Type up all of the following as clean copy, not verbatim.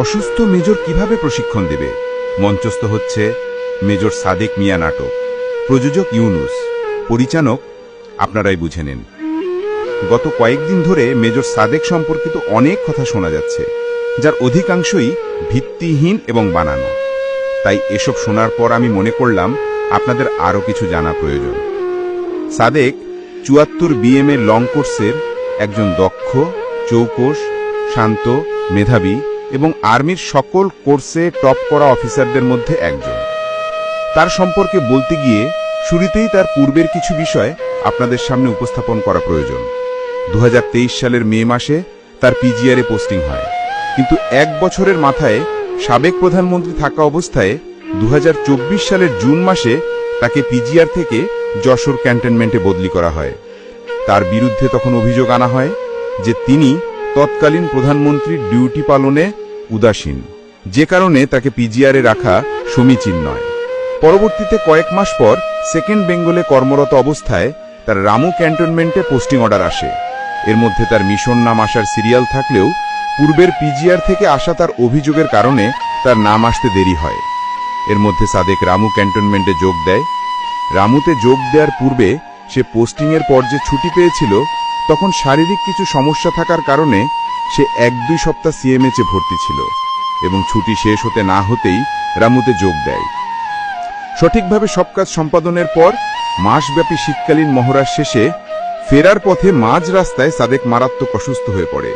অসুস্থ মেজর কিভাবে প্রশিক্ষণ দেবে? মঞ্চস্থ হচ্ছে মেজর সাদেক মিয়া নাটক। প্রযোজক ইউনুস, পরিচালক আপনারাই বুঝে নেন। গত কয়েকদিন ধরে মেজর সাদেক সম্পর্কিত অনেক কথা শোনা যাচ্ছে, যার অধিকাংশই ভিত্তিহীন এবং বানানো। তাই এসব শোনার পর আমি মনে করলাম আপনাদের আরও কিছু জানা প্রয়োজন। সাদেক ৭৪ বিএমএ লং কোর্সের একজন দক্ষ, চৌকস, শান্ত, মেধাবী এবং আর্মির সকল কোর্সে টপ করা অফিসারদের মধ্যে একজন। তার সম্পর্কে বলতে গিয়ে শুরুতেই তার পূর্বের কিছু বিষয় আপনাদের সামনে উপস্থাপন করা প্রয়োজন। ২০২৩ সালের মে মাসে তার পিজিআরে পোস্টিং হয়, কিন্তু এক বছরের মাথায় সাবেক প্রধানমন্ত্রী থাকা অবস্থায় ২০২৪ সালের জুন মাসে তাকে পিজিআর থেকে যশোর ক্যান্টনমেন্টে বদলি করা হয়। তার বিরুদ্ধে তখন অভিযোগ আনা হয় যে তিনি তৎকালীন প্রধানমন্ত্রীর ডিউটি পালনে উদাসীন, যে কারণে তাকে পিজিআরে রাখা সমীচীন নয়। পরবর্তীতে কয়েক মাস পর সেকেন্ড বেঙ্গলে কর্মরত অবস্থায় তার রামু ক্যান্টনমেন্টে পোস্টিং অর্ডার আসে। এর মধ্যে তার মিশন নাম আসার সিরিয়াল থাকলেও পূর্বের পিজিআর থেকে আসা তার অভিযোগের কারণে তার নাম আসতে দেরি হয়। এর মধ্যে সাদেক রামু ক্যান্টনমেন্টে যোগ দেয়। রামুতে যোগ দেওয়ার পূর্বে সে পোস্টিংয়ের পর যে ছুটি পেয়েছিল, তখন শারীরিক কিছু সমস্যা থাকার কারণে সে ১-২ সপ্তাহ সিএমএচে ভর্তি ছিল এবং ছুটি শেষ হতে না হতেই রামুতে যোগ দেয়। সঠিকভাবে সব কাজ সম্পাদনের পর মাসব্যাপী শীতকালীন মহড়ার শেষে ফেরার পথে মাঝ রাস্তায় সাদেক মারাত্মক অসুস্থ হয়ে পড়ে।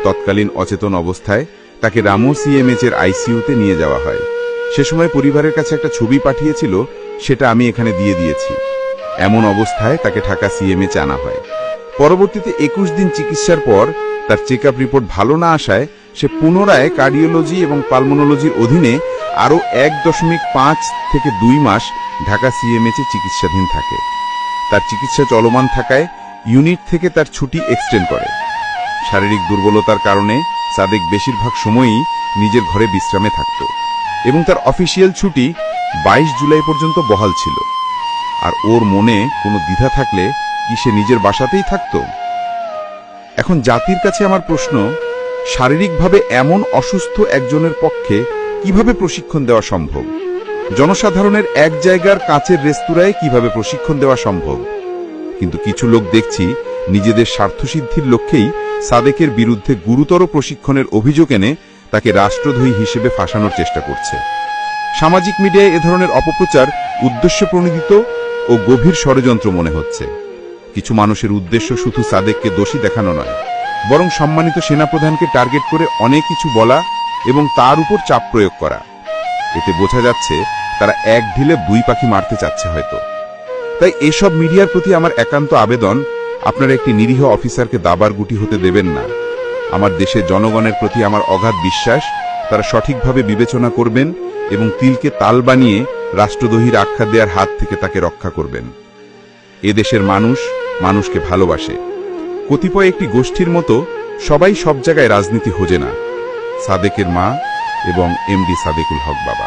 তৎকালীন অচেতন অবস্থায় তাকে রামু সিএমএচের আইসিইউতে নিয়ে যাওয়া হয়। সে সময় পরিবারের কাছে একটা ছবি পাঠিয়েছিল, সেটা আমি এখানে দিয়ে দিয়েছি। এমন অবস্থায় তাকে ঢাকা সিএমএচে আনা হয়। পরবর্তীতে ২১ দিন চিকিৎসার পর তার চেকআপ রিপোর্ট ভালো না আসায় সে পুনরায় কার্ডিওলজি এবং পালমোনোলজির অধীনে আরও ১.৫ থেকে ২ মাস ঢাকা সিএমএচে চিকিৎসাধীন থাকে। তার চিকিৎসা চলমান থাকায় ইউনিট থেকে তার ছুটি এক্সটেন্ড করে। শারীরিক দুর্বলতার কারণে সাদেক বেশিরভাগ সময়ই নিজের ঘরে বিশ্রামে থাকত এবং তার অফিসিয়াল ছুটি ২২ জুলাই পর্যন্ত বহাল ছিল। আর ওর মনে কোনো দ্বিধা থাকলে কি সে নিজের বাসাতেই থাকত? এখন জাতির কাছে আমার প্রশ্ন, শারীরিকভাবে এমন অসুস্থ একজনের পক্ষে কিভাবে প্রশিক্ষণ দেওয়া সম্ভব? জনসাধারণের এক জায়গার কাঁচের রেস্তোরাঁয় কিভাবে প্রশিক্ষণ দেওয়া সম্ভব? কিন্তু কিছু লোক দেখছি নিজেদের স্বার্থসিদ্ধির লক্ষ্যেই সাদেকের বিরুদ্ধে গুরুতর প্রশিক্ষণের অভিযোগ এনে তাকে রাষ্ট্রদ্রোহী হিসেবে ফাঁসানোর চেষ্টা করছে। সামাজিক মিডিয়ায় এ ধরনের অপপ্রচার উদ্দেশ্যপ্রণোদিত ও গভীর ষড়যন্ত্র মনে হচ্ছে। কিছু মানুষের উদ্দেশ্য শুধু সাদেককে দোষী দেখানো নয়, বরং সম্মানিত সেনাপ্রধানকে টার্গেট করে অনেক কিছু বলা এবং তার উপর চাপ প্রয়োগ করা। এতে বোঝা যাচ্ছে তারা এক ঢিলে ২ পাখি মারতে চাচ্ছে হয়তো। তাই এসব মিডিয়ার প্রতি আমার একান্ত আবেদন, আপনারা একটি নিরীহ অফিসারকে দাবার গুটি হতে দেবেন না। আমার দেশের জনগণের প্রতি আমার অগাধ বিশ্বাস, তারা সঠিকভাবে বিবেচনা করবেন এবং তিলকে তাল বানিয়ে রাষ্ট্রদ্রোহীর আখ্যা দেওয়ার হাত থেকে তাকে রক্ষা করবেন। এদেশের মানুষ মানুষকে ভালোবাসে। কতিপয় একটি গোষ্ঠীর মতো সবাই সব জায়গায় রাজনীতি হোজে না। সাদেকের মা এবং এমডি সাদেকুল হক বাবা।